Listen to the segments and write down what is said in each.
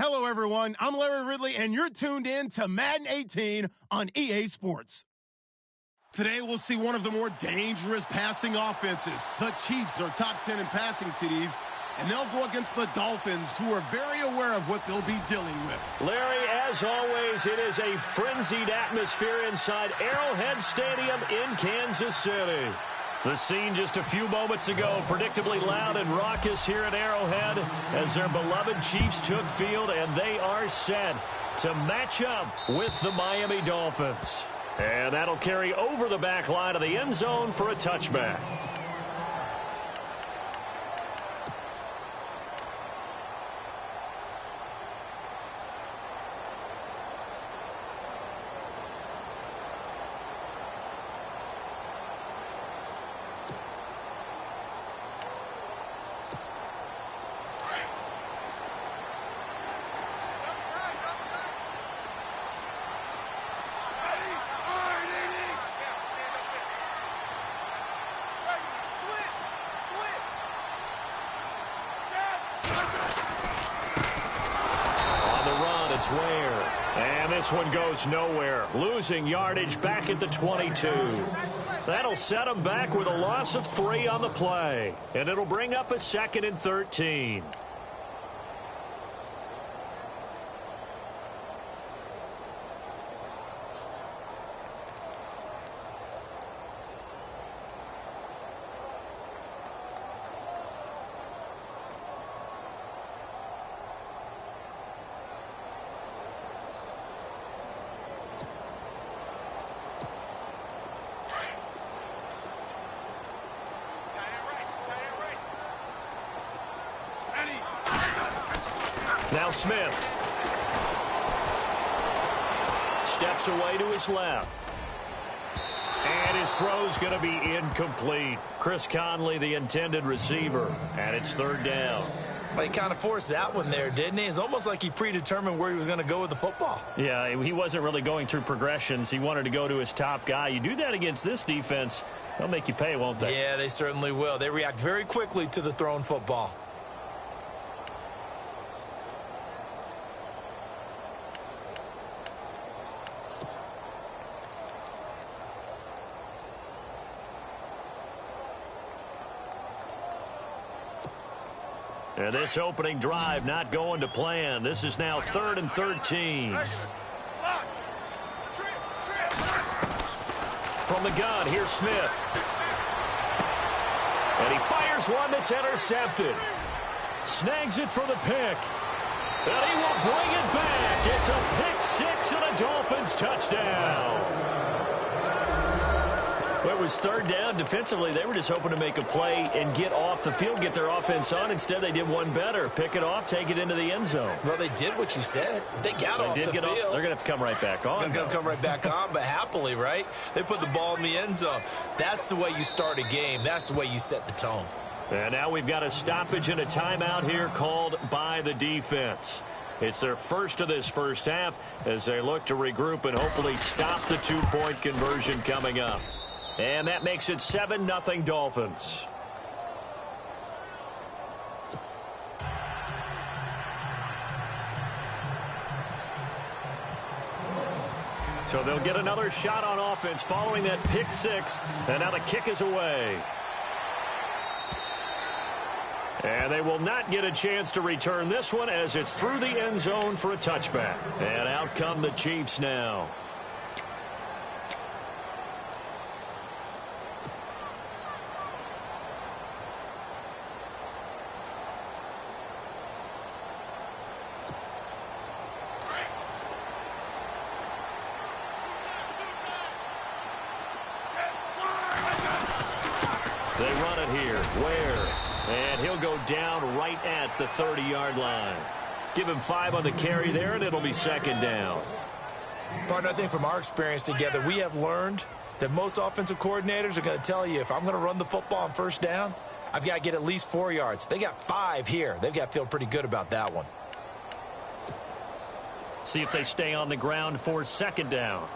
Hello, everyone. I'm Larry Ridley, and you're tuned in to Madden 18 on EA Sports. Today, we'll see one of the more dangerous passing offenses. The Chiefs are top 10 in passing TDs, and they'll go against the Dolphins, who are very aware of what they'll be dealing with. Larry, as always, it is a frenzied atmosphere inside Arrowhead Stadium in Kansas City. The scene just a few moments ago, predictably loud and raucous here at Arrowhead as their beloved Chiefs took field, and they are set to match up with the Miami Dolphins. And that'll carry over the back line of the end zone for a touchback. And this one goes nowhere, losing yardage back at the 22. That'll set them back with a loss of 3 on the play, and it'll bring up a 2nd and 13. Now Smith steps away to his left. And his throw's going to be incomplete. Chris Conley, the intended receiver, and it's 3rd down. But he kind of forced that one there, didn't he? It's almost like he predetermined where he was going to go with the football. Yeah, he wasn't really going through progressions. He wanted to go to his top guy. You do that against this defense, they'll make you pay, won't they? Yeah, they certainly will. They react very quickly to the thrown football. And this opening drive not going to plan. This is now 3rd and 13. From the gun, here's Smith. And he fires one that's intercepted. Snags it for the pick. And he will bring it back. It's a pick 6 and a Dolphins touchdown. Well, it was 3rd down. Defensively, they were just hoping to make a play and get off the field, get their offense on. Instead, they did one better. Pick it off, take it into the end zone. Well, they did what you said. They got off the field. They're going to have to come right back on. They're going to come right back on, but happily, right? They put the ball in the end zone. That's the way you start a game. That's the way you set the tone. And now we've got a stoppage and a timeout here called by the defense. It's their first of this first half as they look to regroup and hopefully stop the 2-point conversion coming up. And that makes it 7-0 Dolphins. So they'll get another shot on offense following that pick 6. And now the kick is away. And they will not get a chance to return this one as it's through the end zone for a touchback. And out come the Chiefs now. They run it here. Ware. And he'll go down right at the 30-yard line. Give him 5 on the carry there, and it'll be 2nd down. Partner, I think from our experience together, we have learned that most offensive coordinators are going to tell you, if I'm going to run the football on 1st down, I've got to get at least 4 yards. They got 5 here. They've got to feel pretty good about that one. See if they stay on the ground for 2nd down.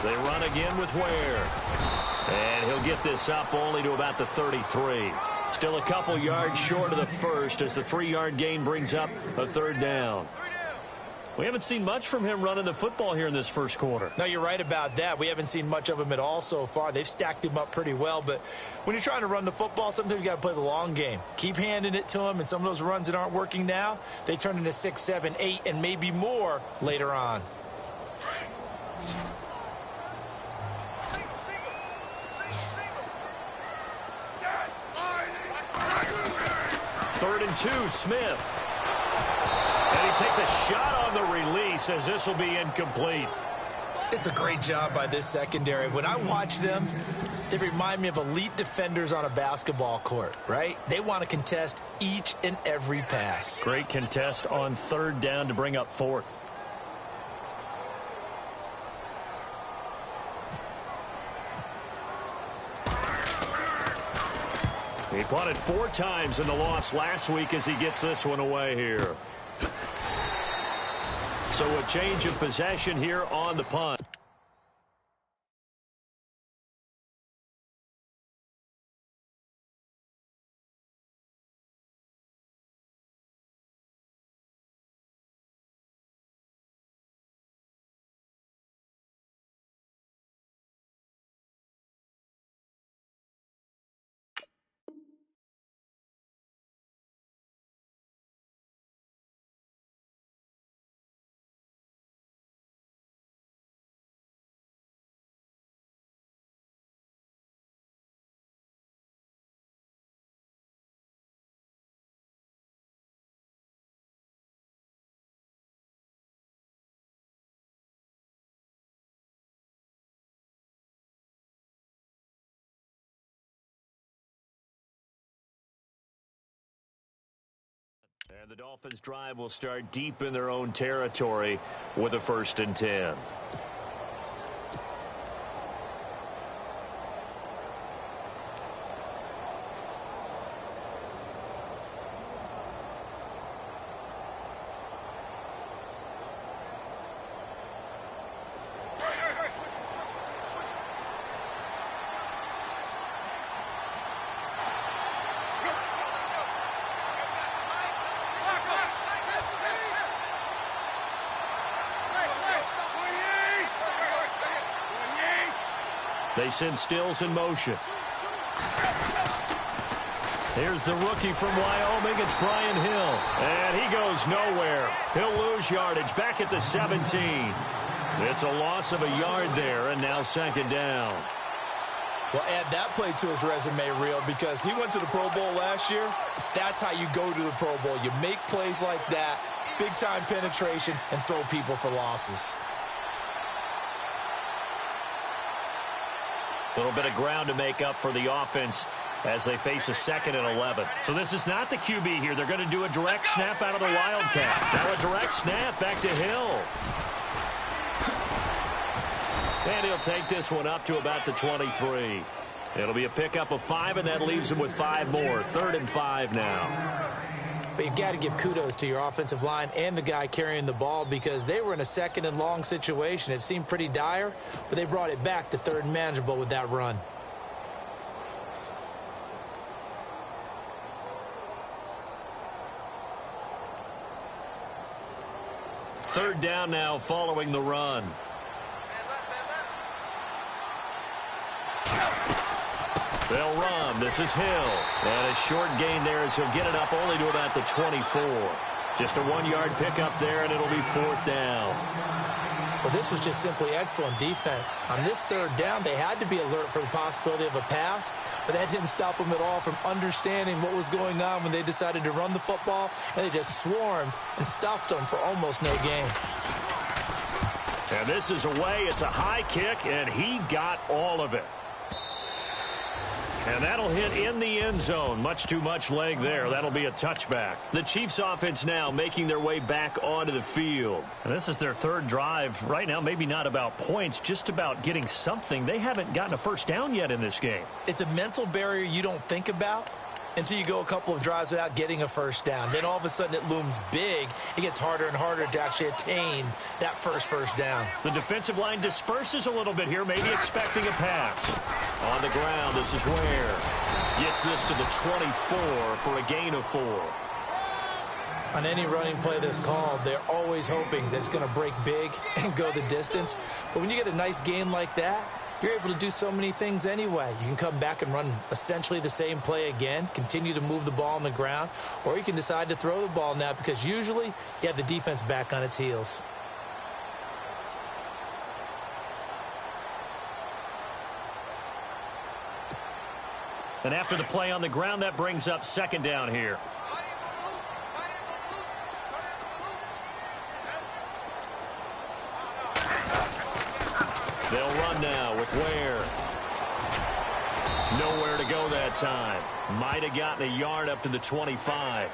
They run again with Ware. And he'll get this up only to about the 33. Still a couple yards short of the first as the 3-yard gain brings up a third down. We haven't seen much from him running the football here in this first quarter. No, you're right about that. We haven't seen much of him at all so far. They've stacked him up pretty well. But when you're trying to run the football, sometimes you got to play the long game. Keep handing it to him, and some of those runs that aren't working now, they turn into 6, 7, 8, and maybe more later on. Third and 2, Smith. And he takes a shot on the release as this will be incomplete. It's a great job by this secondary. When I watch them, they remind me of elite defenders on a basketball court, right? They want to contest each and every pass. Great contest on third down to bring up fourth. He punted 4 times in the loss last week as he gets this one away here. So a change of possession here on the punt. And the Dolphins' drive will start deep in their own territory with a 1st and 10. They send Stills in motion. Here's the rookie from Wyoming. It's Brian Hill. And he goes nowhere. He'll lose yardage back at the 17. It's a loss of a yard there, and now 2nd down. Well, add that play to his resume reel because he went to the Pro Bowl last year. That's how you go to the Pro Bowl. You make plays like that, big-time penetration, and throw people for losses. A little bit of ground to make up for the offense as they face a 2nd and 11. So this is not the QB here. They're going to do a direct snap out of the Wildcat. Now a direct snap back to Hill. And he'll take this one up to about the 23. It'll be a pickup of 5, and that leaves him with 5 more. 3rd and 5 now. But you've got to give kudos to your offensive line and the guy carrying the ball because they were in a 2nd and long situation. It seemed pretty dire, but they brought it back to 3rd and manageable with that run. Third down now following the run. They'll run. This is Hill. And a short gain there as he'll get it up only to about the 24. Just a 1-yard pickup there, and it'll be 4th down. Well, this was just simply excellent defense. On this 3rd down, they had to be alert for the possibility of a pass, but that didn't stop them at all from understanding what was going on when they decided to run the football, and they just swarmed and stuffed them for almost no gain. And this is away. It's a high kick, and he got all of it. And that'll hit in the end zone. Much too much leg there. That'll be a touchback. The Chiefs offense now making their way back onto the field. And this is their 3rd drive. Right now, maybe not about points, just about getting something. They haven't gotten a 1st down yet in this game. It's a mental barrier you don't think about, until you go a couple of drives without getting a first down. Then all of a sudden it looms big. It gets harder and harder to actually attain that first down. The defensive line disperses a little bit here, maybe expecting a pass. On the ground, this is Ware. Gets this to the 24 for a gain of 4. On any running play that's called, they're always hoping that it's going to break big and go the distance. But when you get a nice game like that, you're able to do so many things anyway. You can come back and run essentially the same play again, continue to move the ball on the ground, or you can decide to throw the ball now because usually you have the defense back on its heels. And after the play on the ground, that brings up second down here. They'll run now with Ware. Nowhere to go that time. Might have gotten a yard up to the 25.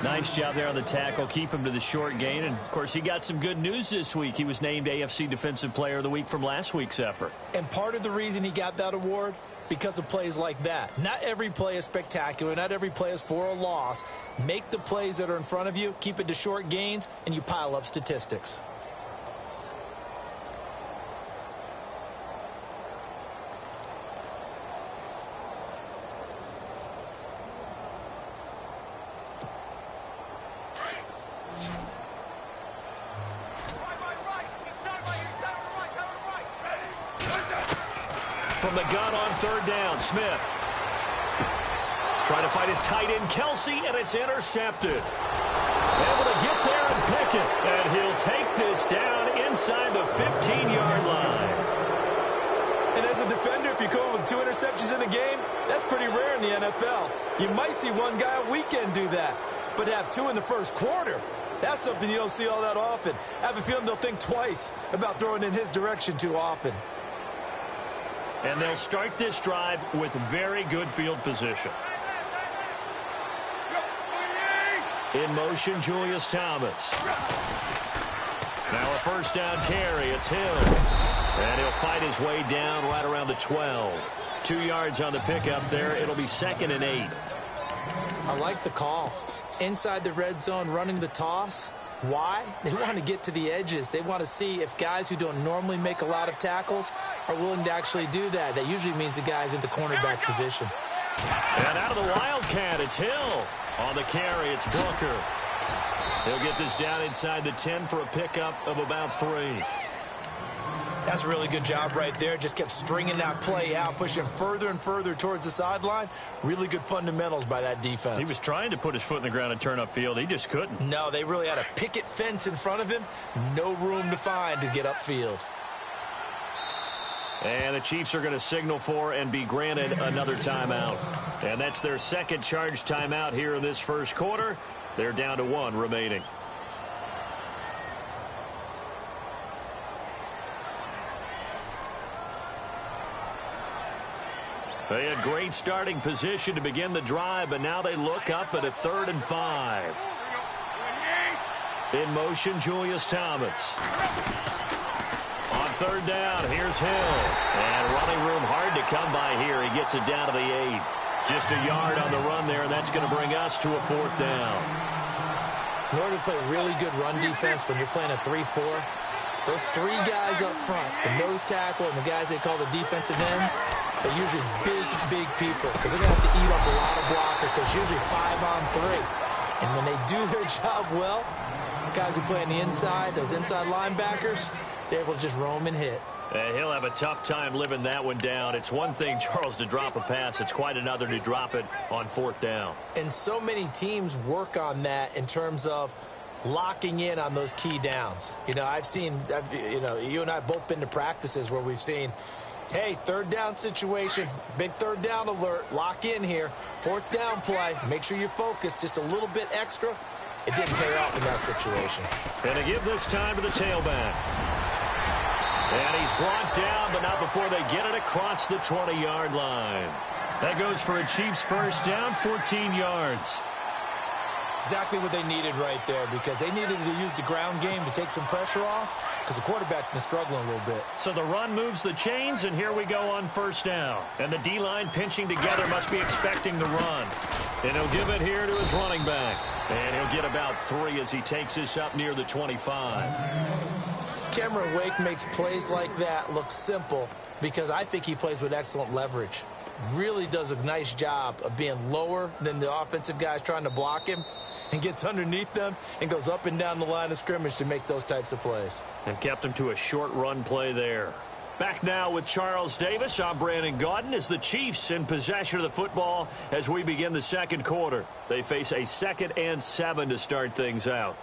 Nice job there on the tackle. Keep him to the short gain. And, of course, he got some good news this week. He was named AFC Defensive Player of the Week from last week's effort. And part of the reason he got that award, because of plays like that. Not every play is spectacular. Not every play is for a loss. Make the plays that are in front of you, keep it to short gains, and you pile up statistics. From the gun on third down, Smith. Trying to fight his tight end, Kelsey, and it's intercepted. Able to get there and pick it. And he'll take this down inside the 15-yard line. And as a defender, if you come with 2 interceptions in a game, that's pretty rare in the NFL. You might see one guy a weekend do that, but have 2 in the first quarter. That's something you don't see all that often. I have a feeling they'll think twice about throwing in his direction too often. And they'll start this drive with very good field position. In motion, Julius Thomas. Now a first down carry. It's Hill. And he'll fight his way down right around the 12. 2 yards on the pickup there. It'll be 2nd and 8. I like the call. Inside the red zone, running the toss. Why? They want to get to the edges. They want to see if guys who don't normally make a lot of tackles are willing to actually do that. That usually means the guy's in the cornerback position. And out of the Wildcat, it's Hill. On the carry, it's Booker. He'll get this down inside the 10 for a pickup of about 3. That's a really good job right there. Just kept stringing that play out, pushing further and further towards the sideline. Really good fundamentals by that defense. He was trying to put his foot in the ground and turn upfield. He just couldn't. No, they really had a picket fence in front of him. No room to find to get upfield. And the Chiefs are going to signal for and be granted another timeout. And that's their second charge timeout here in this first quarter. They're down to 1 remaining. They had great starting position to begin the drive, but now they look up at a 3rd and 5. In motion, Julius Thomas. On third down, here's Hill. And running room hard to come by here. He gets it down to the 8. Just a yard on the run there, and that's going to bring us to a 4th down. In order to play really good run defense when you're playing a 3-4, those 3 guys up front, the nose tackle and the guys they call the defensive ends, they're usually big people because they're going to have to eat up a lot of blockers because usually 5 on 3. And when they do their job well, guys who play on the inside, those inside linebackers, they're able to just roam and hit. He'll have a tough time living that one down. It's one thing, Charles, to drop a pass. It's quite another to drop it on 4th down. And so many teams work on that in terms of locking in on those key downs. You know, you and I have both been to practices where we've seen, hey, 3rd down situation, big 3rd down alert, lock in here, 4th down play, make sure you're focused just a little bit extra. It didn't pay off in that situation. And to give this time to the tailback. And he's brought down, but not before they get it across the 20-yard line. That goes for a Chiefs first down, 14 yards. Exactly what they needed right there because they needed to use the ground game to take some pressure off because the quarterback's been struggling a little bit. So the run moves the chains, and here we go on first down. And the D-line pinching together must be expecting the run. And he'll give it here to his running back. And he'll get about 3 as he takes this up near the 25. Cameron Wake makes plays like that look simple because I think he plays with excellent leverage. Really does a nice job of being lower than the offensive guys trying to block him and gets underneath them and goes up and down the line of scrimmage to make those types of plays. And kept him to a short run play there. Back now with Charles Davis. I'm Brandon Gaudin as the Chiefs in possession of the football as we begin the second quarter. They face a 2nd and 7 to start things out.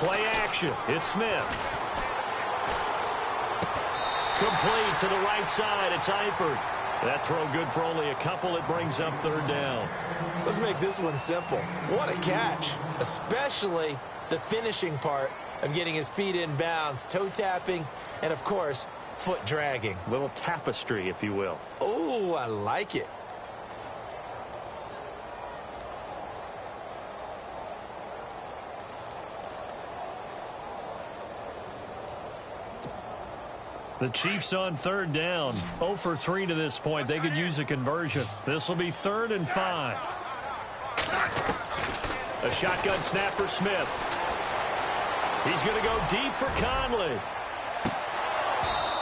Play action. It's Smith. Complete to the right side. It's Eifert. That throw good for only a couple. It brings up 3rd down. Let's make this one simple. What a catch, especially the finishing part of getting his feet in bounds, toe tapping, and, of course, foot dragging. Little tapestry, if you will. Oh, I like it. The Chiefs on 3rd down. 0 for 3 to this point. They could use a conversion. This will be 3rd and 5. A shotgun snap for Smith. He's going to go deep for Conley.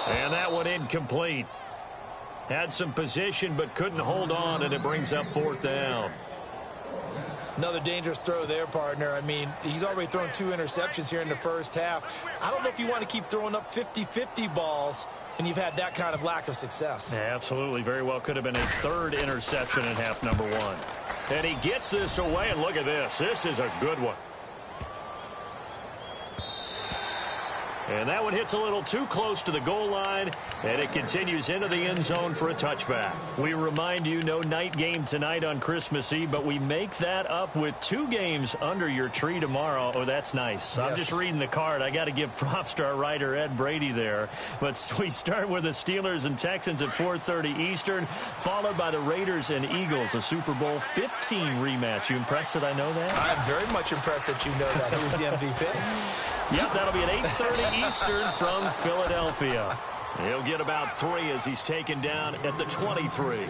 And that one incomplete. Had some position but couldn't hold on, and it brings up 4th down. Another dangerous throw there, partner. I mean, he's already thrown 2 interceptions here in the first half. I don't know if you want to keep throwing up 50-50 balls and you've had that kind of lack of success. Yeah, absolutely. Very well could have been his 3rd interception in half number 1. And he gets this away, and look at this. This is a good one. And that one hits a little too close to the goal line, and it continues into the end zone for a touchback. We remind you, no night game tonight on Christmas Eve, but we make that up with 2 games under your tree tomorrow. Oh, that's nice. Yes. I'm just reading the card. I got to give props to our writer, Ed Brady, there. But we start with the Steelers and Texans at 4:30 Eastern, followed by the Raiders and Eagles, a Super Bowl 15 rematch. You impressed that I know that? I'm very much impressed that you know that. He was the MVP. Yep, that'll be at 8:30 Eastern from Philadelphia. He'll get about 3 as he's taken down at the 23.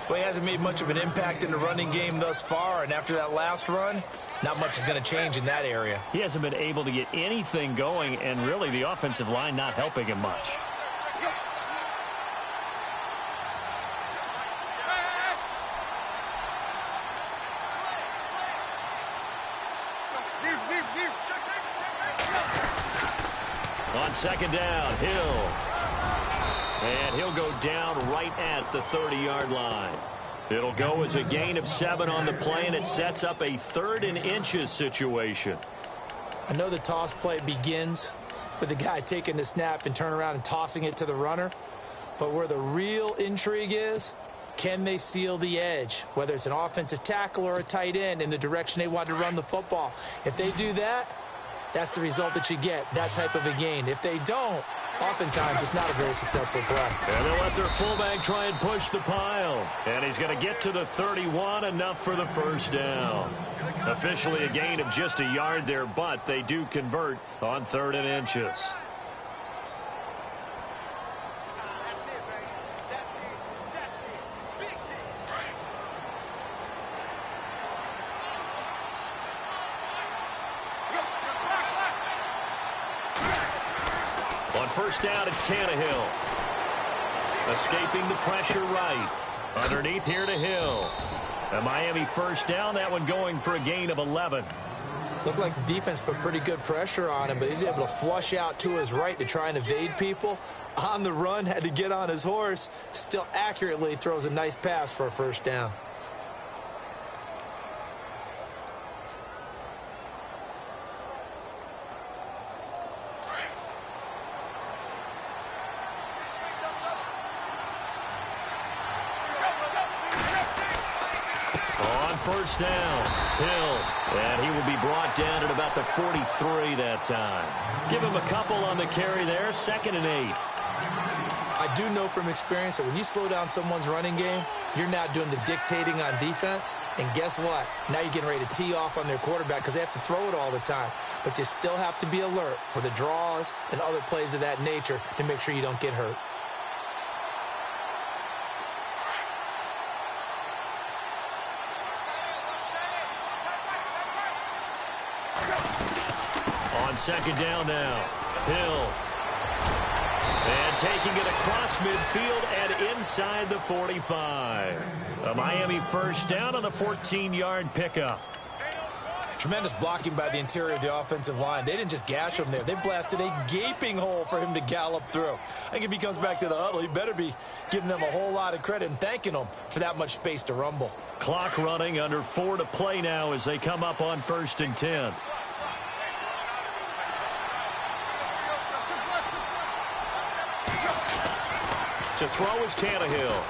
Well, he hasn't made much of an impact in the running game thus far, and after that last run, not much is going to change in that area. He hasn't been able to get anything going, and really the offensive line not helping him much. On 2nd down, Hill. And he'll go down right at the 30-yard line. It'll go as a gain of 7 on the play, and it sets up a 3rd and inches situation. I know the toss play begins with the guy taking the snap and turn around and tossing it to the runner. But where the real intrigue is, can they seal the edge, whether it's an offensive tackle or a tight end, in the direction they want to run the football? If they do that, that's the result that you get, that type of a gain. If they don't, oftentimes it's not a very successful play. And they'll let their fullback try and push the pile. And he's going to get to the 31, enough for the 1st down. Officially a gain of just a yard there, but they do convert on 3rd and inches. On 1st down, it's Tannehill. Escaping the pressure right. Underneath here to Hill. A Miami 1st down, that one going for a gain of 11. Looked like the defense put pretty good pressure on him, but he's able to flush out to his right to try and evade people. On the run, had to get on his horse. Still accurately throws a nice pass for a 1st down. first down. Hill, and he will be brought down at about the 43 that time. Give him a couple on the carry there, 2nd and 8. I do know from experience that when you slow down someone's running game, you're now doing the dictating on defense. And guess what? Now you're getting ready to tee off on their quarterback because they have to throw it all the time. But you still have to be alert for the draws and other plays of that nature to make sure you don't get hurt. On 2nd down now, Hill. And taking it across midfield and inside the 45. A Miami first down on the 14-yard pickup. Tremendous blocking by the interior of the offensive line. They didn't just gash him there. They blasted a gaping hole for him to gallop through. I think if he comes back to the huddle, he better be giving them a whole lot of credit and thanking them for that much space to rumble. Clock running, under 4 to play now as they come up on 1st and 10. To throw is Tannehill.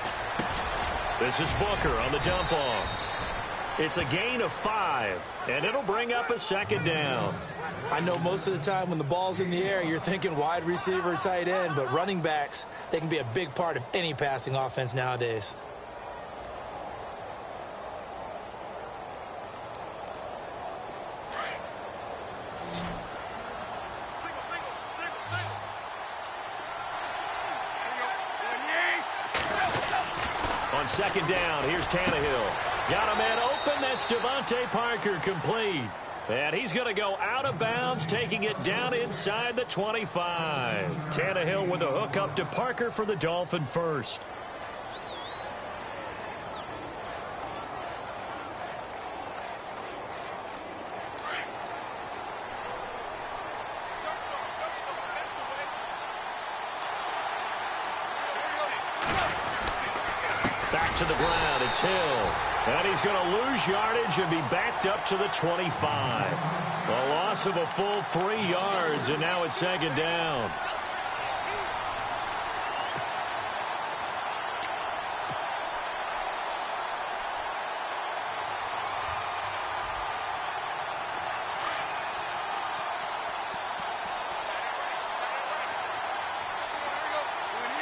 This is Booker on the dump off. It's a gain of 5, and it'll bring up a 2nd down. I know most of the time when the ball's in the air, you're thinking wide receiver, tight end, but running backs, they can be a big part of any passing offense nowadays. On 2nd down, here's Tannehill. Got a man open. That's Devontae Parker, complete. And he's going to go out of bounds, taking it down inside the 25. Tannehill with a hook up to Parker for the Dolphin first. Back to the ground, it's Hill. And he's going to lose yardage and be backed up to the 25. A loss of a full 3 yards, and now it's 2nd down.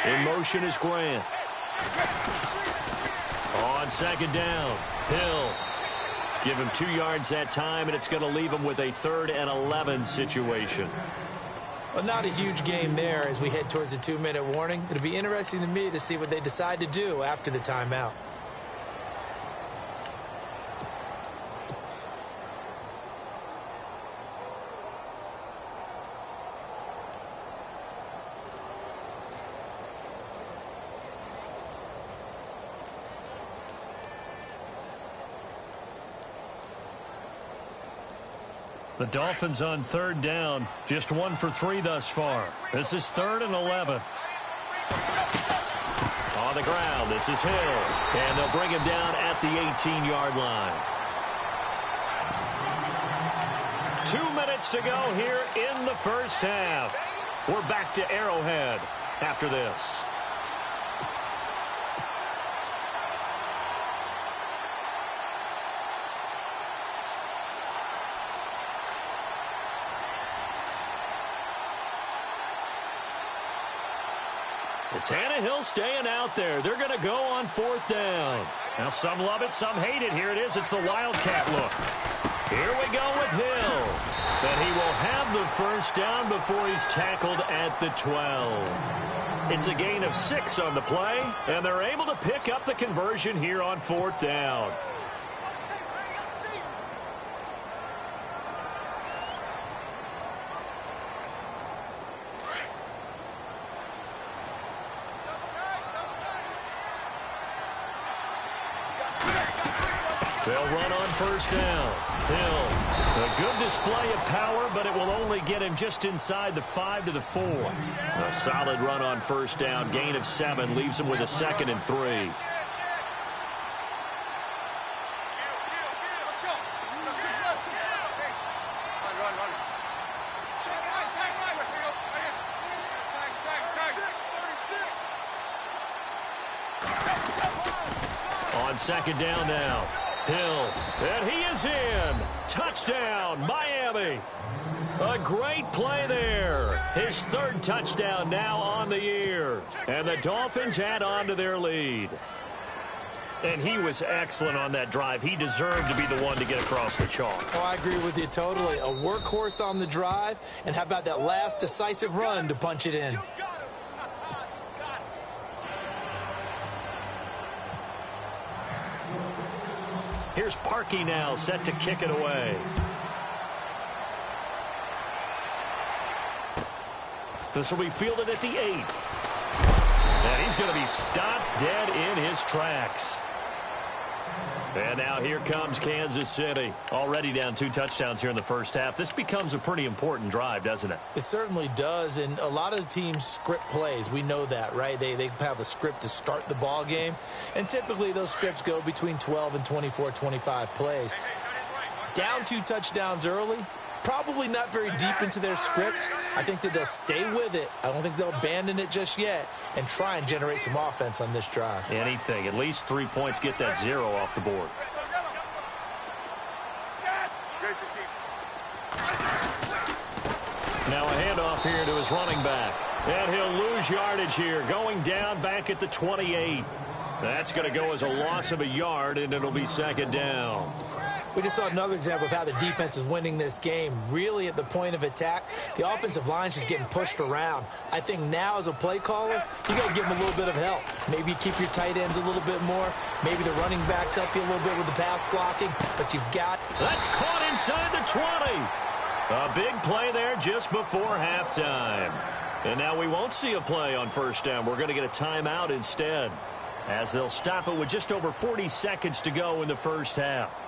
In motion is Grant. On 2nd down, Hill. Give him 2 yards that time, and it's going to leave him with a 3rd and 11 situation. Well, not a huge game there as we head towards the 2-minute warning. It'll be interesting to me to see what they decide to do after the timeout. The Dolphins on 3rd down, just 1 for 3 thus far. This is 3rd and 11. On the ground, this is Hill. And they'll bring him down at the 18-yard line. 2 minutes to go here in the first half. We're back to Arrowhead after this. Tannehill staying out there. They're going to go on 4th down. Now, some love it, some hate it. Here it is. It's the Wildcat look. Here we go with Hill. And he will have the first down before he's tackled at the 12. It's a gain of 6 on the play, and they're able to pick up the conversion here on 4th down. They'll run on 1st down. Hill, a good display of power, but it will only get him just inside the 5 to the 4. A solid run on 1st down, gain of 7, leaves him with a 2nd and 3. On 2nd down now, Hill, and he is in. Touchdown, Miami. A great play there. His third touchdown now on the year. And the Dolphins add on to their lead. And he was excellent on that drive. He deserved to be the one to get across the chalk. Oh, I agree with you totally. A workhorse on the drive, and how about that last decisive run to punch it in? Here's Parkey now, set to kick it away. This will be fielded at the 8. And he's going to be stopped dead in his tracks. And now here comes Kansas City. Already down 2 touchdowns here in the first half. This becomes a pretty important drive, doesn't it? It certainly does, and a lot of the teams script plays. We know that, right? They have a script to start the ball game, and typically those scripts go between 12 and 24, 25 plays. Down 2 touchdowns early, probably not very deep into their script. I think that they'll stay with it. I don't think they'll abandon it just yet and try and generate some offense on this drive. Anything. At least 3 points, get that 0 off the board. Now a handoff here to his running back. And he'll lose yardage here, going down back at the 28. That's going to go as a loss of a yard, and it'll be second down. We just saw another example of how the defense is winning this game. Really at the point of attack, the offensive line is just getting pushed around. I think now as a play caller, you got to give them a little bit of help. Maybe you keep your tight ends a little bit more. Maybe the running backs help you a little bit with the pass blocking. But you've got... That's caught inside the 20. A big play there just before halftime. And now we won't see a play on first down. We're going to get a timeout instead, as they'll stop it with just over 40 seconds to go in the first half.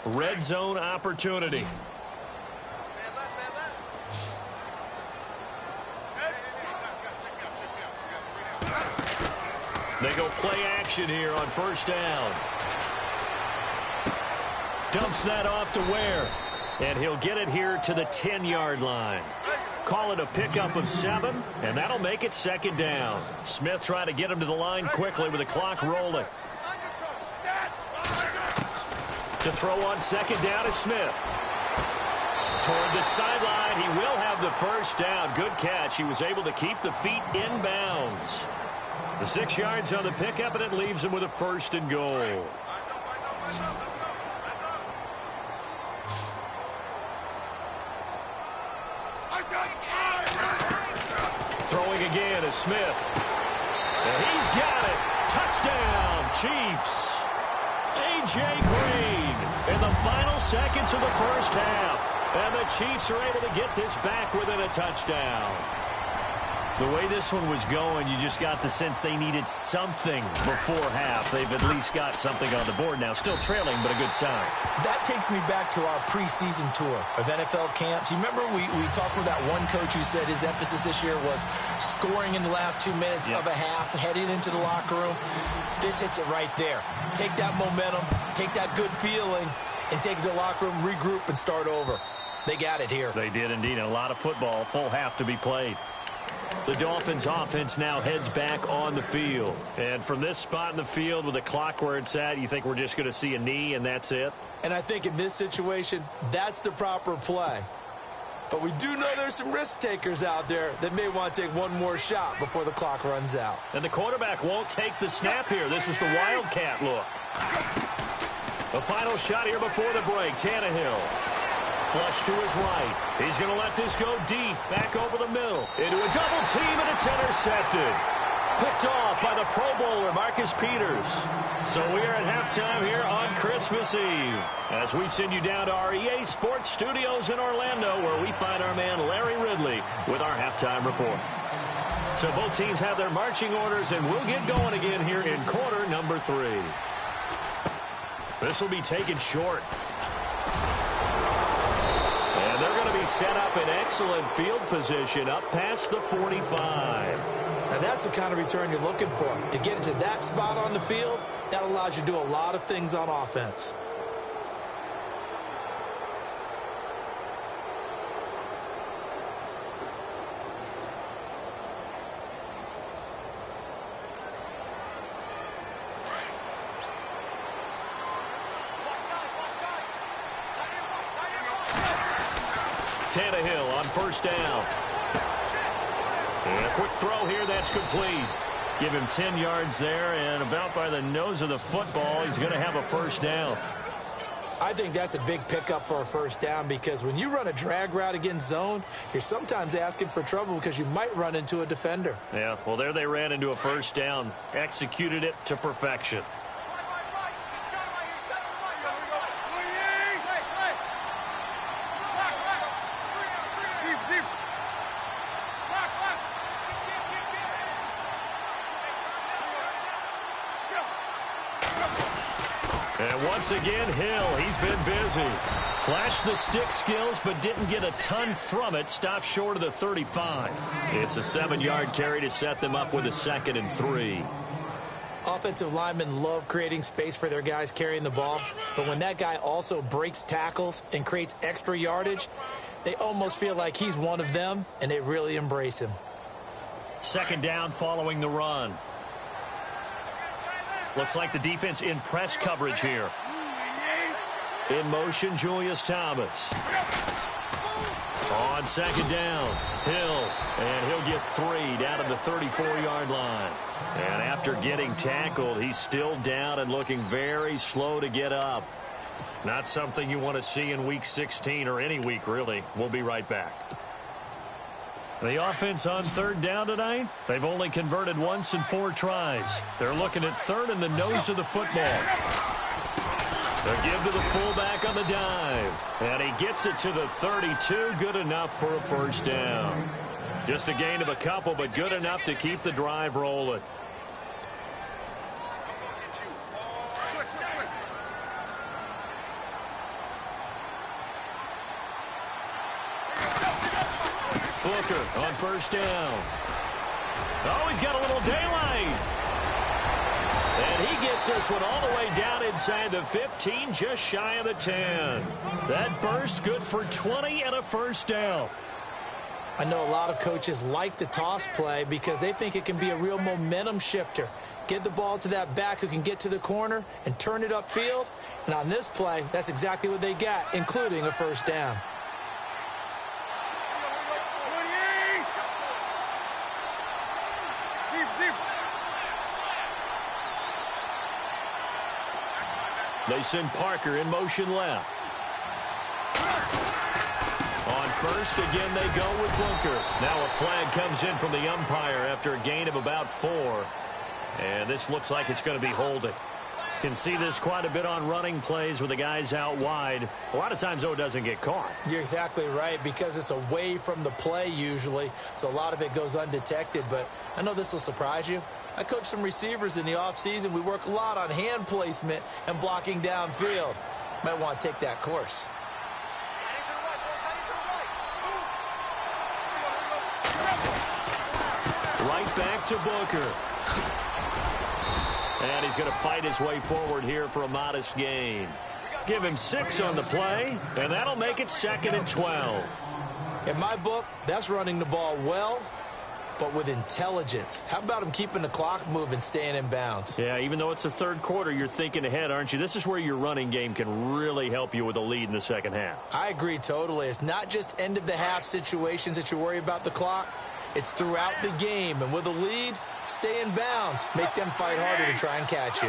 Red zone opportunity. They go play action here on first down. Dumps that off to Ware. And he'll get it here to the 10-yard line. Call it a pickup of 7, and that'll make it second down. Smith trying to get him to the line quickly with the clock rolling. To throw on second down is Smith. Toward the sideline, he will have the first down. Good catch. He was able to keep the feet in bounds. The 6 yards on the pickup, and it leaves him with a first and goal. Throwing again is Smith. And he's got it. Touchdown, Chiefs. A.J. Green in the final seconds of the first half. And the Chiefs are able to get this back within a touchdown. The way this one was going, you just got the sense they needed something before half. They've at least got something on the board now. Still trailing, but a good sign. That takes me back to our preseason tour of NFL camps. You remember we talked with that one coach who said his emphasis this year was scoring in the last 2 minutes of a half, heading into the locker room. This hits it right there. Take that momentum, take that good feeling, and take it to the locker room, regroup, and start over. They got it here. They did indeed. A lot of football, full half to be played. The Dolphins offense now heads back on the field. And from this spot in the field with the clock where it's at, you think we're just going to see a knee and that's it? And I think in this situation, that's the proper play. But we do know there's some risk takers out there that may want to take one more shot before the clock runs out. And the quarterback won't take the snap here. This is the Wildcat look. The final shot here before the break. Tannehill. Flush to his right. He's going to let this go deep. Back over the middle. Into a double team, and it's intercepted. Picked off by the Pro Bowler, Marcus Peters. So we are at halftime here on Christmas Eve, as we send you down to our EA Sports Studios in Orlando, where we find our man Larry Ridley with our halftime report. So both teams have their marching orders, and we'll get going again here in quarter number 3. This will be taken short. And they're going to be set up in excellent field position up past the 45. Now that's the kind of return you're looking for. To get into that spot on the field, that allows you to do a lot of things on offense. Tannehill on first down. And a quick throw here, that's complete. Give him 10 yards there, and about by the nose of the football, he's going to have a first down. I think that's a big pickup for a first down because when you run a drag route against zone, you're sometimes asking for trouble because you might run into a defender. Yeah, well, there they ran into a first down. Executed it to perfection. And once again, Hill, he's been busy. Flashed the stick skills, but didn't get a ton from it. Stopped short of the 35. It's a 7-yard carry to set them up with a 2nd and 3. Offensive linemen love creating space for their guys carrying the ball, but when that guy also breaks tackles and creates extra yardage, they almost feel like he's one of them, and they really embrace him. 2nd down following the run. Looks like the defense in press coverage here. In motion, Julius Thomas. On 2nd down, Hill. And he'll get 3 down to the 34-yard line. And after getting tackled, he's still down and looking very slow to get up. Not something you want to see in Week 16 or any week, really. We'll be right back. The offense on 3rd down tonight, they've only converted once in 4 tries. They're looking at 3rd in the nose of the football. They'll give to the fullback on the dive. And he gets it to the 32. Good enough for a first down. Just a gain of a couple, but good enough to keep the drive rolling. Booker on first down. Oh, he's got a little daylight. And he gets this one all the way down inside the 15, just shy of the 10. That burst good for 20 and a first down. I know a lot of coaches like the toss play because they think it can be a real momentum shifter. Get the ball to that back who can get to the corner and turn it upfield. And on this play, that's exactly what they got, including a first down. They send Parker in motion left. On first, again, they go with Booker. Now a flag comes in from the umpire after a gain of about 4. And this looks like it's going to be holding. You can see this quite a bit on running plays with the guys out wide. A lot of times, though, it doesn't get caught. You're exactly right, because it's away from the play usually, so a lot of it goes undetected. But I know this will surprise you. I coach some receivers in the offseason. We work a lot on hand placement and blocking downfield. Might want to take that course. Right back to Booker. And he's going to fight his way forward here for a modest gain. Give him 6 on the play, and that'll make it 2nd and 12. In my book, that's running the ball well, but with intelligence. How about him keeping the clock moving, staying in bounds? Yeah, even though it's the 3rd quarter, you're thinking ahead, aren't you? This is where your running game can really help you with a lead in the second half. I agree totally. It's not just end-of-the-half situations that you worry about the clock. It's throughout the game. And with a lead, stay in bounds. Make them fight harder to try and catch you.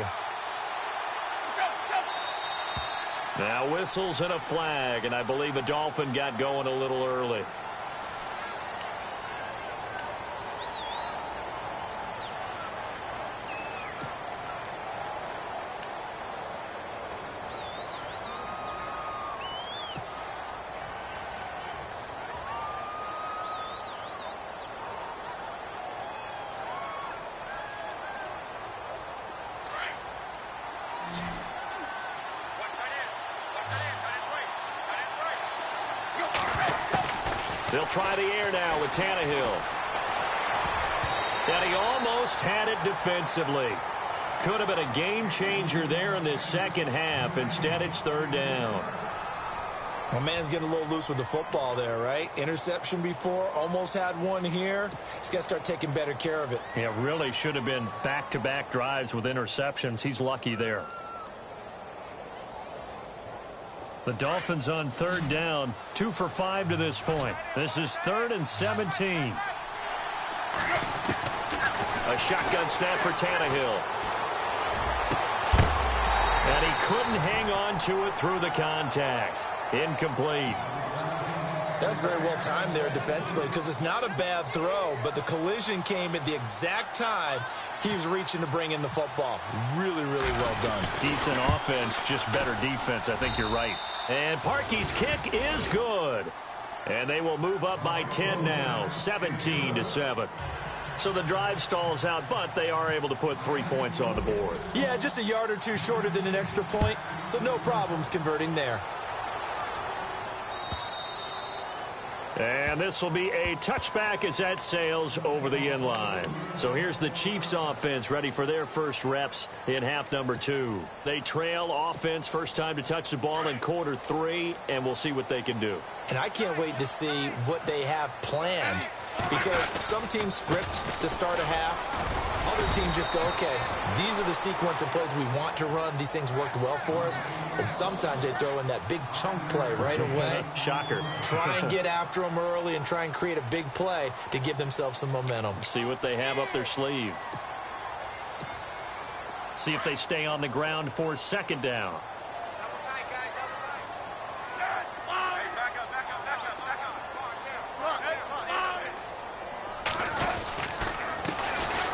Now whistles and a flag, and I believe a Dolphin got going a little early. They'll try the air now with Tannehill. And he almost had it defensively. Could have been a game changer there in this second half. Instead, it's 3rd down. My man's getting a little loose with the football there, right? Interception before, almost had one here. He's got to start taking better care of it. Yeah, really should have been back-to-back drives with interceptions. He's lucky there. The Dolphins on third down, 2 for 5 to this point. This is 3rd and 17. A shotgun snap for Tannehill. And he couldn't hang on to it through the contact. Incomplete. That's very well timed there defensively because it's not a bad throw, but the collision came at the exact time he was reaching to bring in the football. Really, really well done. Decent offense, just better defense. I think you're right. And Parkey's kick is good. And they will move up by 10 now, 17-7. So the drive stalls out, but they are able to put 3 points on the board. Yeah, just a yard or two shorter than an extra point, so no problems converting there. And this will be a touchback as that sails over the end line. So here's the Chiefs offense ready for their first reps in half number 2. They trail offense first time to touch the ball in quarter 3, and we'll see what they can do. And I can't wait to see what they have planned because some teams script to start a half. Other teams just go, okay, these are the sequence of plays we want to run. These things worked well for us. And sometimes they throw in that big chunk play right away. Shocker. Try and get after them early and try and create a big play to give themselves some momentum. See what they have up their sleeve. See if they stay on the ground for second down.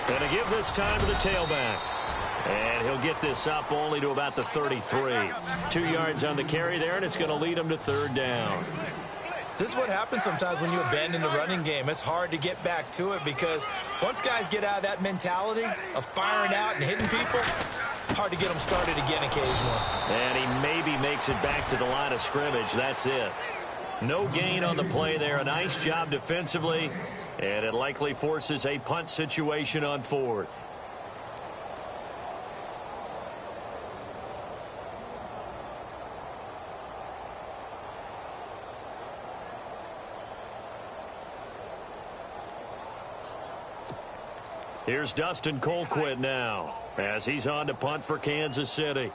Going to give this time to the tailback. And he'll get this up only to about the 33. 2 yards on the carry there, and it's going to lead him to third down. This is what happens sometimes when you abandon the running game. It's hard to get back to it because once guys get out of that mentality of firing out and hitting people, hard to get them started again occasionally. And he maybe makes it back to the line of scrimmage. That's it. No gain on the play there. A nice job defensively. And it likely forces a punt situation on 4th. Here's Dustin Colquitt now as he's on to punt for Kansas City.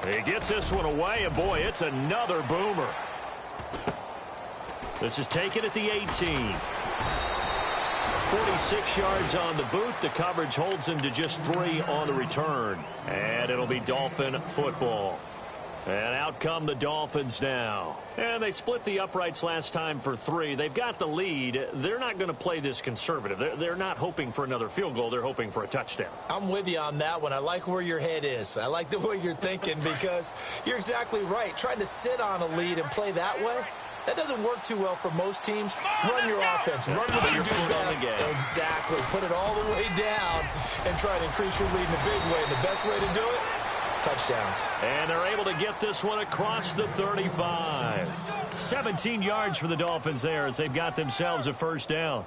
He gets this one away, and boy, it's another boomer. This is taken at the 18. 46 yards on the boot. The coverage holds him to just 3 on the return. And it'll be Dolphin football. And out come the Dolphins now. And they split the uprights last time for 3. They've got the lead. They're not going to play this conservative. They're not hoping for another field goal. They're hoping for a touchdown. I'm with you on that one. I like where your head is. I like the way you're thinking because you're exactly right. Trying to sit on a lead and play that way, that doesn't work too well for most teams. Run your offense. Run what you do best. Exactly. Put it all the way down and try to increase your lead in a big way. And the best way to do it, touchdowns. And they're able to get this one across the 35. 17 yards for the Dolphins there as they've got themselves a first down.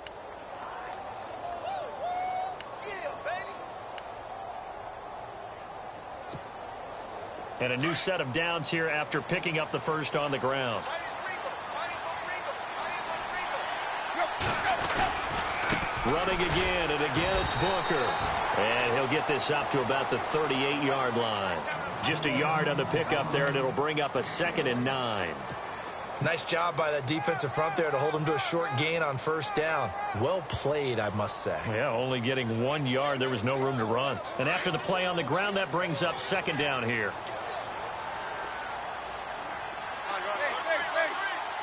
And a new set of downs here after picking up the first on the ground. Running again, and again it's Booker. And he'll get this up to about the 38-yard line. Just a yard on the pickup there, and it'll bring up a 2nd and 9. Nice job by that defensive front there to hold him to a short gain on first down. Well played, I must say. Yeah, only getting 1 yard. There was no room to run. And after the play on the ground, that brings up second down here.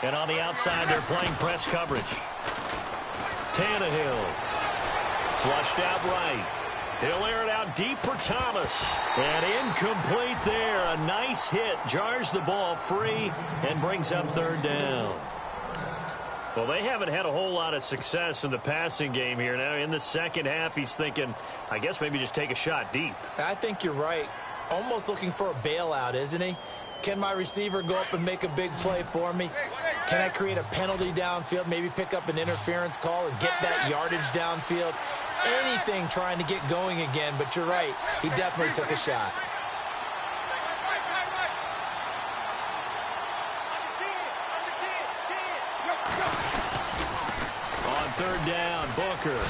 And on the outside, they're playing press coverage. Tannehill. Flushed out right. He'll air it out deep for Thomas. And incomplete there. A nice hit. Jars the ball free and brings up third down. Well, they haven't had a whole lot of success in the passing game here. Now, in the second half, he's thinking, I guess maybe just take a shot deep. I think you're right. Almost looking for a bailout, isn't he? Can my receiver go up and make a big play for me? Can I create a penalty downfield, maybe pick up an interference call and get that yardage downfield? Anything trying to get going again, but you're right. He definitely took a shot. On third down, Booker.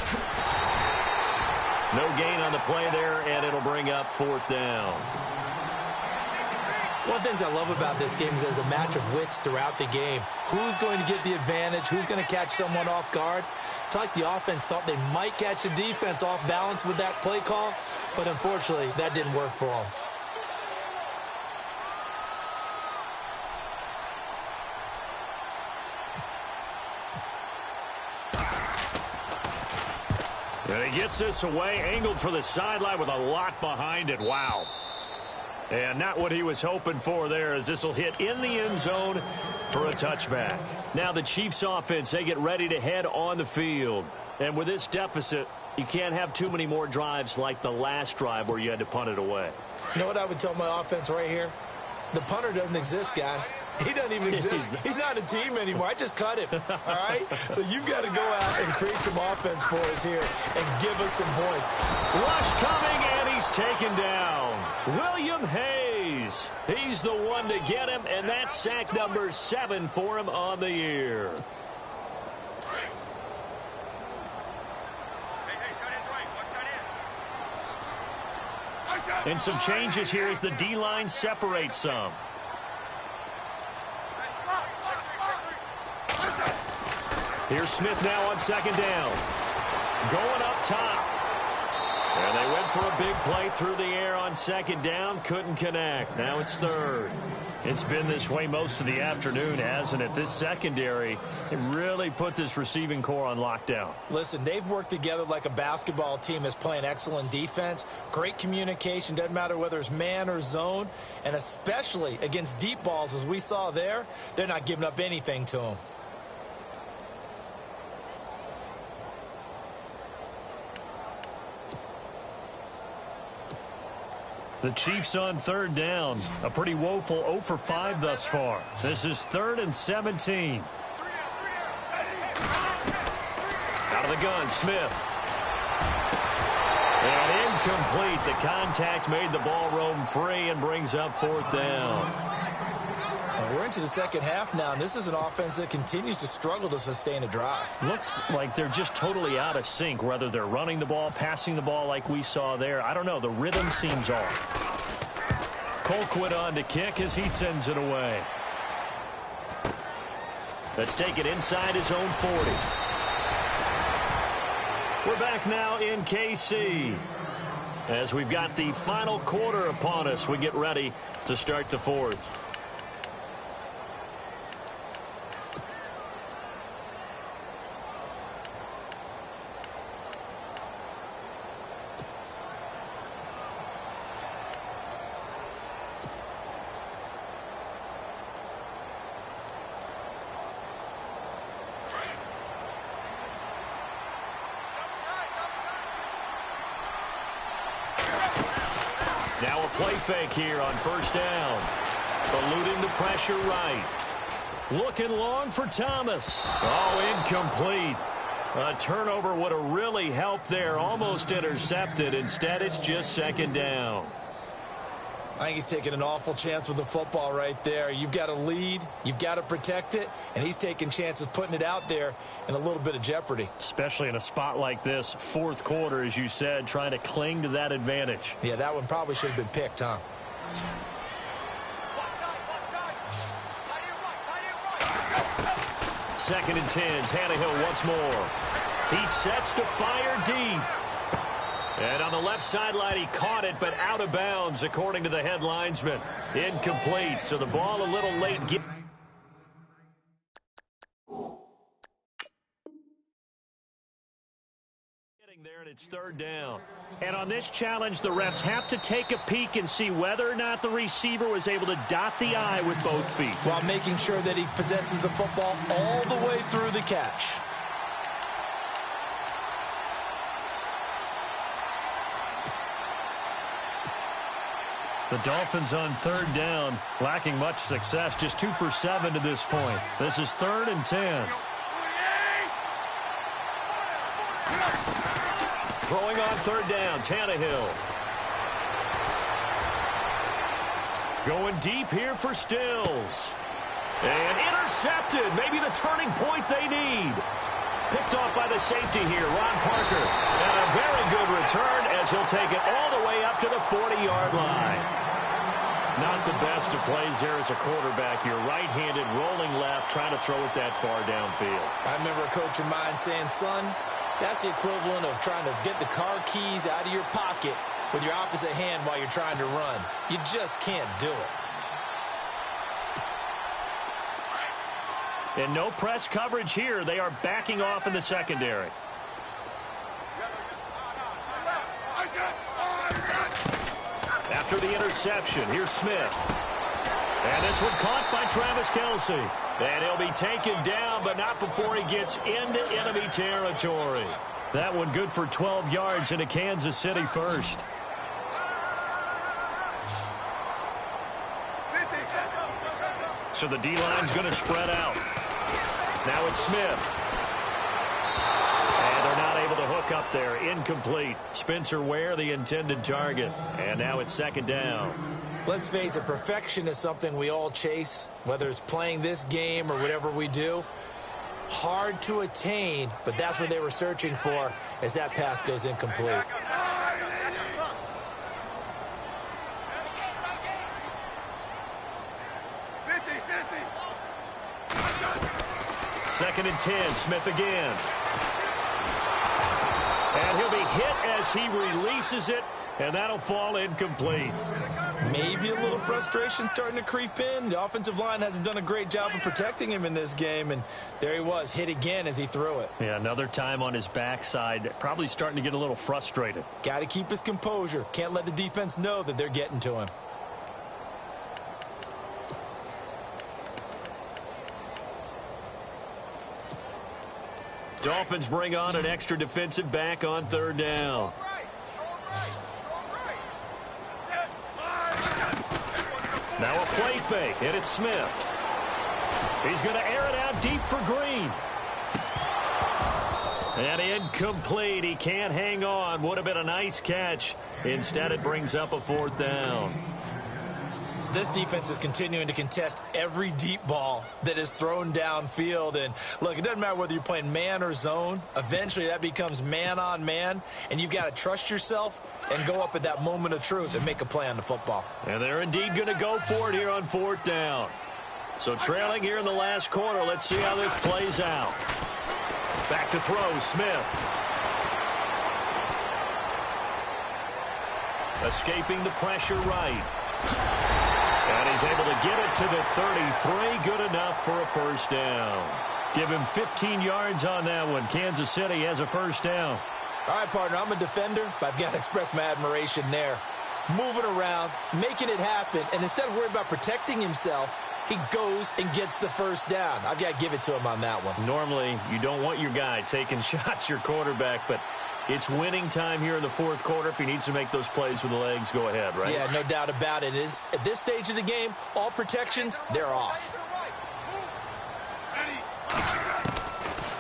No gain on the play there, and it'll bring up 4th down. One of the things I love about this game is there's a match of wits throughout the game. Who's going to get the advantage? Who's going to catch someone off guard? It's like the offense thought they might catch the defense off balance with that play call, but unfortunately, that didn't work for them. And he gets this away, angled for the sideline with a lot behind it. Wow. And not what he was hoping for there, as this will hit in the end zone for a touchback. Now the Chiefs offense, they get ready to head on the field. And with this deficit, you can't have too many more drives like the last drive where you had to punt it away. You know what I would tell my offense right here? The punter doesn't exist, guys. He doesn't even exist. He's not a team anymore. I just cut him, all right? So you've got to go out and create some offense for us here and give us some points. Rush coming, and he's taken down. William Hayes. He's the one to get him, and that's sack number 7 for him on the year. And some changes here as the D-line separates some. Here's Smith now on 2nd down. Going up top. And they went for a big play through the air on 2nd down. Couldn't connect. Now it's 3rd. It's been this way most of the afternoon, hasn't it? This secondary, it really put this receiving core on lockdown. Listen, they've worked together like a basketball team that's playing excellent defense. Great communication, doesn't matter whether it's man or zone. And especially against deep balls, as we saw there, they're not giving up anything to them. The Chiefs on 3rd down. A pretty woeful 0 for 5 thus far. This is 3rd and 17. Out of the gun, Smith. And incomplete. The contact made the ball roam free and brings up 4th down. And we're into the second half now, and this is an offense that continues to struggle to sustain a drive. Looks like they're just totally out of sync, whether they're running the ball, passing the ball like we saw there. I don't know. The rhythm seems off. Colquitt on to kick as he sends it away. Let's take it inside his own 40. We're back now in KC. As we've got the final quarter upon us, we get ready to start the 4th. Now a play fake here on 1st down. Eluding the pressure right. Looking long for Thomas. Oh, incomplete. A turnover would have really helped there. Almost intercepted. Instead, it's just 2nd down. I think he's taking an awful chance with the football right there. You've got to lead, you've got to protect it, and he's taking chances putting it out there in a little bit of jeopardy. Especially in a spot like this, 4th quarter, as you said, trying to cling to that advantage. Yeah, that one probably should have been picked, huh? Second and 10, Tannehill once more. He sets to fire deep. And on the left sideline, he caught it, but out of bounds, according to the head linesman. Incomplete, so the ball a little late. Getting there, and it's 3rd down. And on this challenge, the refs have to take a peek and see whether or not the receiver was able to dot the I with both feet. While making sure that he possesses the football all the way through the catch. The Dolphins on 3rd down, lacking much success, just 2 for 7 to this point. This is 3rd and 10. Throwing on 3rd down, Tannehill. Going deep here for Stills. And intercepted, maybe the turning point they need. picked off by the safety here, Ron Parker. And a very good return as he'll take it all the way up to the 40-yard line. Not the best of plays there as a quarterback. You're right-handed, rolling left, trying to throw it that far downfield. I remember a coach of mine saying, son, that's the equivalent of trying to get the car keys out of your pocket with your opposite hand while you're trying to run. You just can't do it. And no press coverage here. They are backing off in the secondary. After the interception, here's Smith. And this one caught by Travis Kelce. And he'll be taken down, but not before he gets into enemy territory. That one good for 12 yards into Kansas City first. So the D-line's going to spread out. Now it's Smith. And they're not able to hook up there. Incomplete. Spencer Ware, the intended target. And now it's second down. Let's face it, perfection is something we all chase, whether it's playing this game or whatever we do. Hard to attain, but that's what they were searching for as that pass goes incomplete. Second and 10, Smith again. And he'll be hit as he releases it, and that'll fall incomplete. Maybe a little frustration starting to creep in. The offensive line hasn't done a great job of protecting him in this game, and there he was, hit again as he threw it. Yeah, another time on his backside, probably starting to get a little frustrated. Got to keep his composure. Can't let the defense know that they're getting to him. Dolphins bring on an extra defensive back on third down. Now a play fake, and it's Smith. He's going to air it out deep for Green. And incomplete. He can't hang on. Would have been a nice catch. Instead, it brings up a fourth down. This defense is continuing to contest every deep ball that is thrown downfield. And, look, it doesn't matter whether you're playing man or zone. Eventually, that becomes man-on-man, and you've got to trust yourself and go up at that moment of truth and make a play on the football. And they're indeed going to go for it here on fourth down. So trailing here in the last quarter, let's see how this plays out. Back to throw, Smith. Escaping the pressure right. And he's able to get it to the 33. Good enough for a first down. Give him 15 yards on that one. Kansas City has a first down. All right, partner, I'm a defender, but I've got to express my admiration there. Moving around, making it happen, and instead of worrying about protecting himself, he goes and gets the first down. I've got to give it to him on that one. Normally, you don't want your guy taking shots, your quarterback, but it's winning time here in the fourth quarter. If he needs to make those plays with the legs, go ahead, right? Yeah, no doubt about it. At this stage of the game, all protections, they're off.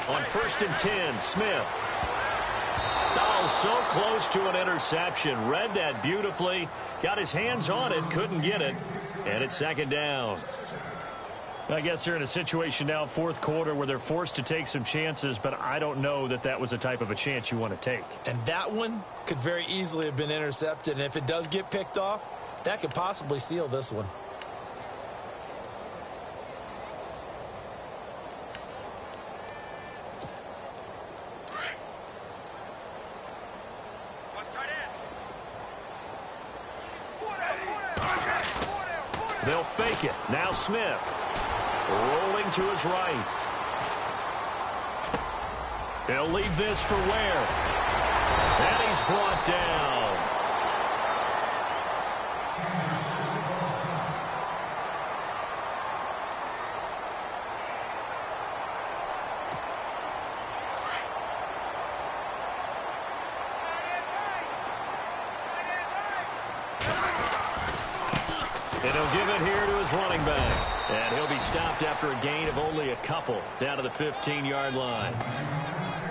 On first and 10, Smith. Oh, so close to an interception. Read that beautifully. Got his hands on it, couldn't get it. And it's second down. I guess they're in a situation now, fourth quarter, where they're forced to take some chances, but I don't know that that was the type of a chance you want to take. And that one could very easily have been intercepted. And if it does get picked off, that could possibly seal this one. They'll fake it. Now Smith. Rolling to his right. He'll leave this for Ware. And he's brought down. And he'll give it here to his running back. And he'll be stopped after a gain of only a couple down to the 15-yard line.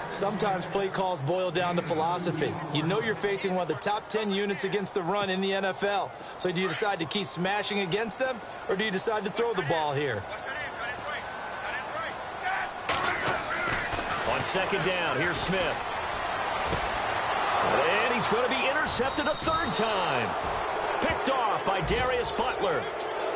Sometimes play calls boil down to philosophy. You know you're facing one of the top 10 units against the run in the NFL. So do you decide to keep smashing against them, or do you decide to throw the ball here? On On second down, here's Smith. And he's going to be intercepted a third time. Picked off by Darius Butler.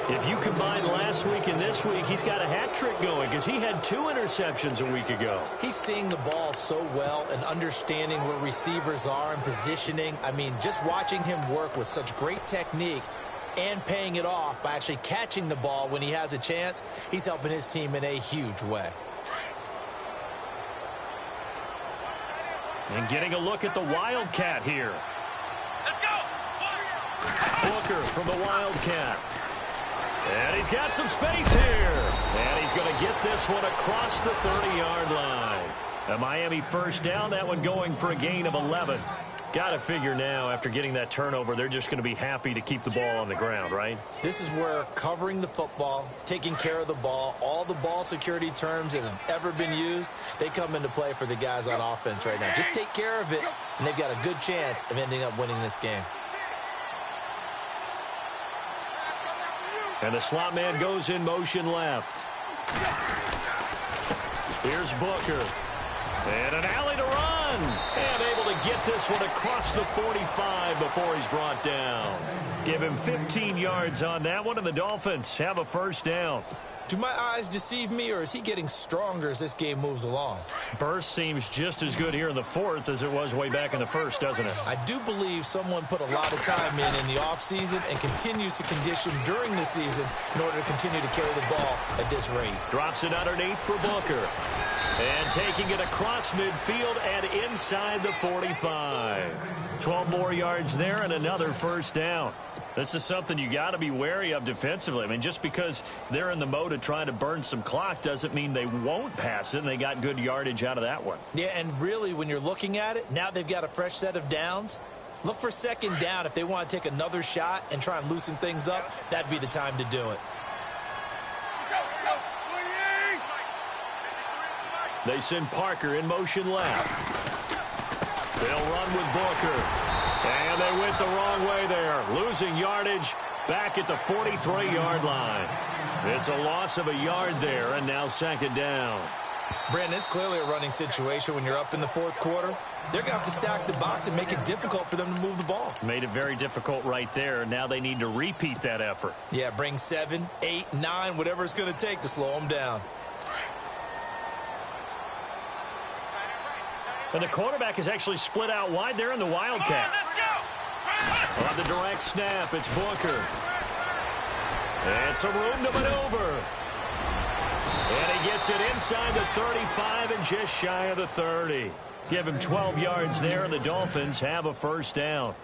If you combine last week and this week, he's got a hat trick going because he had 2 interceptions a week ago. He's seeing the ball so well and understanding where receivers are and positioning. I mean, just watching him work with such great technique and paying it off by actually catching the ball when he has a chance, he's helping his team in a huge way. And getting a look at the Wildcat here. Let's go! Booker from the Wildcat. And he's got some space here. And he's going to get this one across the 30-yard line. A Miami first down, that one going for a gain of 11. Got to figure now, after getting that turnover, they're just going to be happy to keep the ball on the ground, right? This is where covering the football, taking care of the ball, all the ball security terms that have ever been used, they come into play for the guys on offense right now. Just take care of it, and they've got a good chance of ending up winning this game. And the slot man goes in motion left. Here's Booker. And an alley to run. And able to get this one across the 45 before he's brought down. Give him 15 yards on that one, and the Dolphins have a first down. Do my eyes deceive me, or is he getting stronger as this game moves along? Burst seems just as good here in the fourth as it was way back in the first, doesn't it? I do believe someone put a lot of time in the offseason and continues to condition during the season in order to continue to carry the ball at this rate. Drops it underneath for Booker. And taking it across midfield and inside the 45. 12 more yards there and another first down. This is something you got to be wary of defensively. I mean, just because they're in the mode of trying to burn some clock doesn't mean they won't pass it, and they got good yardage out of that one. Yeah, and really, when you're looking at it, now they've got a fresh set of downs. Look for second down. If they want to take another shot and try and loosen things up, that'd be the time to do it. They send Parker in motion left. They'll run with Booker. And they went the wrong way there. Losing yardage back at the 43-yard line. It's a loss of a yard there, and now second down. Brandon, it's clearly a running situation when you're up in the fourth quarter. They're going to have to stack the box and make it difficult for them to move the ball. Made it very difficult right there. Now they need to repeat that effort. Yeah, bring 7, 8, 9, whatever it's going to take to slow them down. And the quarterback is actually split out wide there in the Wildcat. On the direct snap, it's Booker. And some room to maneuver. And he gets it inside the 35 and just shy of the 30. Give him 12 yards there, and the Dolphins have a first down.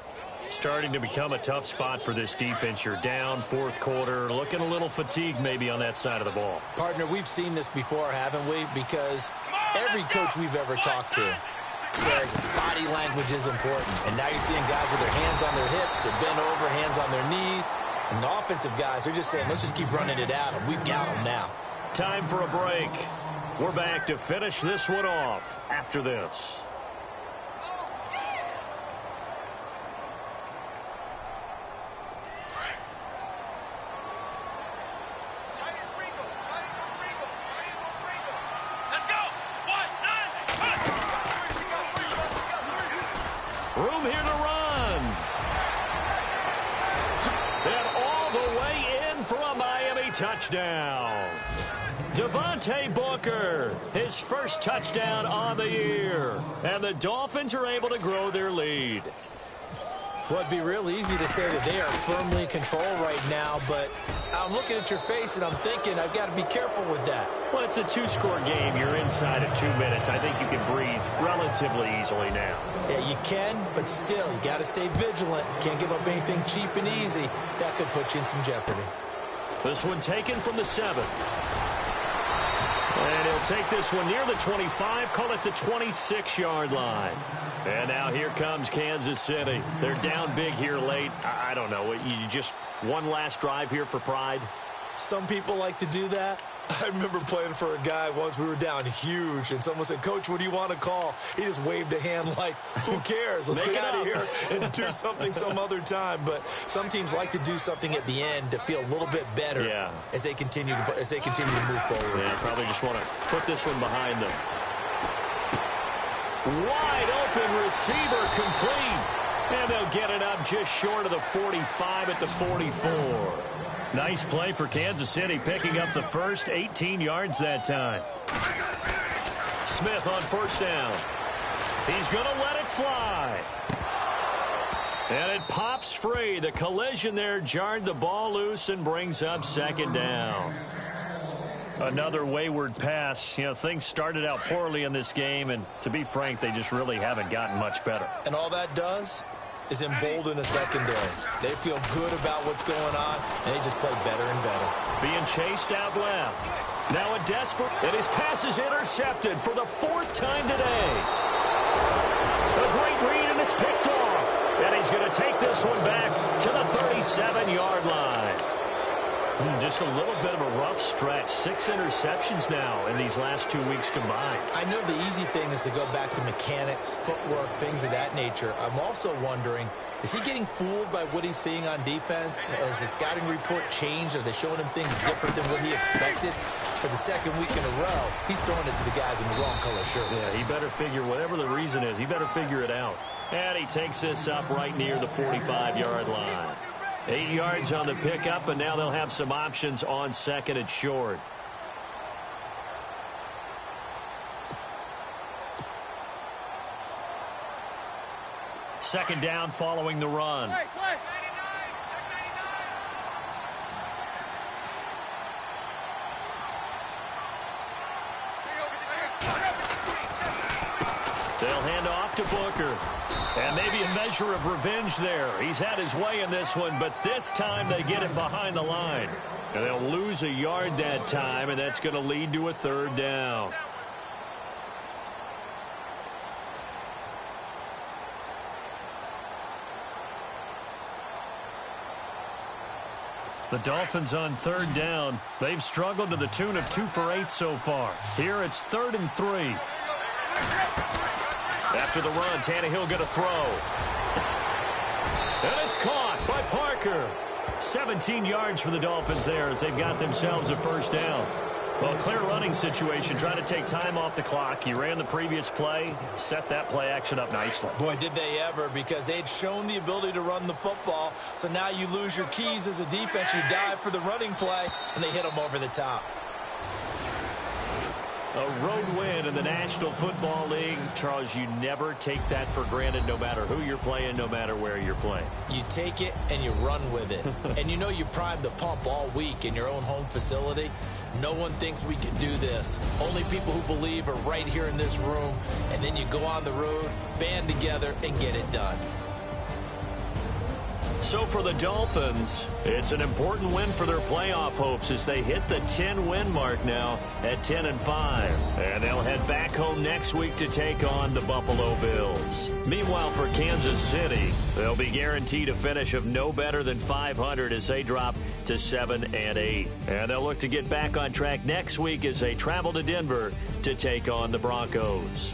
Starting to become a tough spot for this defense. You're down fourth quarter, looking a little fatigued maybe on that side of the ball. Partner, we've seen this before, haven't we? Because every coach we've ever talked to says body language is important. And now you're seeing guys with their hands on their hips, they're bent over, hands on their knees. And the offensive guys are just saying, let's just keep running it at them. We've got them now. Time for a break. We're back to finish this one off after this. Room here to run. And all the way in for a Miami touchdown. Devontae Booker, his first touchdown on the year. And the Dolphins are able to grow their lead. Well, it'd be real easy to say that they are firmly in control right now, but I'm looking at your face and I'm thinking I've got to be careful with that. Well, it's a two-score game. You're inside of 2 minutes. I think you can breathe relatively easily now. Yeah, you can, but still, you got to stay vigilant. Can't give up anything cheap and easy. That could put you in some jeopardy. This one taken from the 7. And he'll take this one near the 25, call it the 26-yard line. And now here comes Kansas City. They're down big here late. I don't know. You just one last drive here for pride? Some people like to do that. I remember playing for a guy once. We were down huge, and someone said, "Coach, what do you want to call?" He just waved a hand like, who cares? Let's get out of here and do something some other time. But some teams like to do something at the end to feel a little bit better as they continue to move forward. Yeah, probably just want to put this one behind them. Wide open receiver complete. And they'll get it up just short of the 45 at the 44. Nice play for Kansas City, picking up the first 18 yards that time. Smith on first down. He's going to let it fly. And it pops free. The collision there jarred the ball loose and brings up second down. Another wayward pass. You know, things started out poorly in this game, and to be frank, they just really haven't gotten much better. And all that does is embolden a secondary. They feel good about what's going on, and they just play better and better. Being chased out left. Now a desperate, and his pass is intercepted for the fourth time today. A great read, and it's picked off. And he's going to take this one back to the 37-yard line. Just a little bit of a rough stretch. 6 interceptions now in these last 2 weeks combined. I know the easy thing is to go back to mechanics, footwork, things of that nature. I'm also wondering, is he getting fooled by what he's seeing on defense? Has the scouting report changed? Are they showing him things different than what he expected? For the second week in a row, he's throwing it to the guys in the wrong color shirts. Yeah, he better figure, whatever the reason is, he better figure it out. And he takes this up right near the 45-yard line. 8 yards on the pickup, and now they'll have some options on second and short. Second down following the run. They'll hand off to Booker. And maybe a measure of revenge there. He's had his way in this one, but this time they get him behind the line. And they'll lose a yard that time, and that's going to lead to a third down. The Dolphins on third down. They've struggled to the tune of 2 for 8 so far. Here it's 3rd and 3. After the run, Tannehill going to throw. And it's caught by Parker. 17 yards for the Dolphins there as they've got themselves a first down. Well, clear running situation, trying to take time off the clock. He ran the previous play, set that play action up nicely. Boy, did they ever, because they'd shown the ability to run the football. So now you lose your keys as a defense. You dive for the running play, and they hit them over the top. A road win in the National Football League. Charles, you never take that for granted no matter who you're playing, no matter where you're playing. You take it and you run with it. And you know you primed the pump all week in your own home facility. No one thinks we can do this. Only people who believe are right here in this room. And then you go on the road, band together, and get it done. So for the Dolphins, it's an important win for their playoff hopes as they hit the 10-win mark now at 10-5. And they'll head back home next week to take on the Buffalo Bills. Meanwhile, for Kansas City, they'll be guaranteed a finish of no better than 500 as they drop to 7-8. And they'll look to get back on track next week as they travel to Denver to take on the Broncos.